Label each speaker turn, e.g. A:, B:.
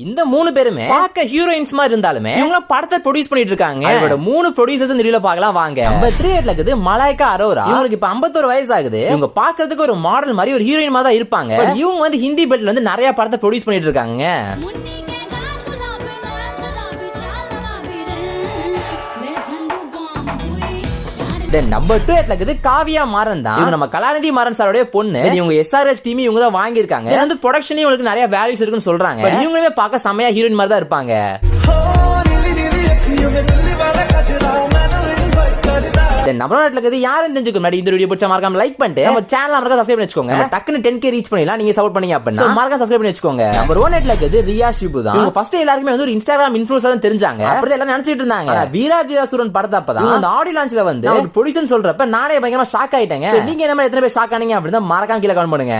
A: இந்த 3 பேருமே பார்க்க ஹீரோயின்ஸ் மாதிரி இருந்தாலுமே இவங்க படத்தை ப்ரொடியூஸ் பண்ணிட்டு இருக்காங்க. இவரோட 3 ப்ரொடியூசர்ஸ் இந்த வீடியோல பார்க்கலாம் வாங்க. நம்பர் 38ல இருக்குது மலாய்கா அரோரா. இவங்களுக்கு இப்ப 51 வயசு ஆகுது. இவங்க பார்க்கிறதுக்கு ஒரு மாடல் மாதிரி ஒரு ஹீரோயின் மாதிரி தான் இருப்பாங்க. இவங்க வந்து ஹிந்தி பெல்ட்ல வந்து நிறைய படத்தை ப்ரொடியூஸ் பண்ணிட்டு இருக்காங்க. நம்பர் 2 இருக்குது காவியா மாறன் தான். இவங்க நம்ம கலாநிதி மாறன் சாரோட பொண்ணு. இவங்க எஸ்ஆர்எஸ் டீம் இவங்க தான் வாங்கியிருக்காங்க. வந்து ப்ரொடக்ஷன் இவங்களுக்கு நிறைய வேல்யூஸ் இருக்குன்னு சொல்றாங்க. இவங்களுமே பார்க்க செமையா ஹீரோயின் மாதிரி தான் இருப்பாங்க. நம்பர் யாரும் தெரிஞ்சுக்க முன்னாடி இந்த வீடியோ பிடிச்ச மறக்காம லைக் பண்ணிட்டு நம்ம சேனல் மறக்காம சப்ஸ்கிரைப் பண்ணி வச்சுக்கோங்க. டக்குனு 10k ரீச் பண்ணிடலாம் நீங்க சப்போர்ட் பண்ணீங்க அப்படின்னா. மறக்காம சப்ஸ்கிரைப் பண்ணி வச்சுக்கோங்க. நம்பர் 1 இருக்குது ரியா ஷிபு தான். இவங்க ஃபர்ஸ்ட் எல்லாருமே வந்து ஒரு இன்ஸ்டாகிராம் இன்ஃப்ளூயன்சர் தான் தெரிஞ்சாங்க. அப்படியே எல்லாம் நினைச்சிட்டு இருந்தாங்க. வீராதிராசுரன் படத்தை அப்பதான் அந்த ஆடியோ லான்ச்ல வந்து ஒரு ப்ரொடியூசர் சொல்றப்ப நானே பயங்கரமா ஷாக் ஆயிட்டேங்க. நீங்க என்ன மாதிரி எத்தனை பேர் ஷாக் ஆனீங்க அப்படின்னா மறக்காம கீழே கமெண்ட் பண்ணுங்க.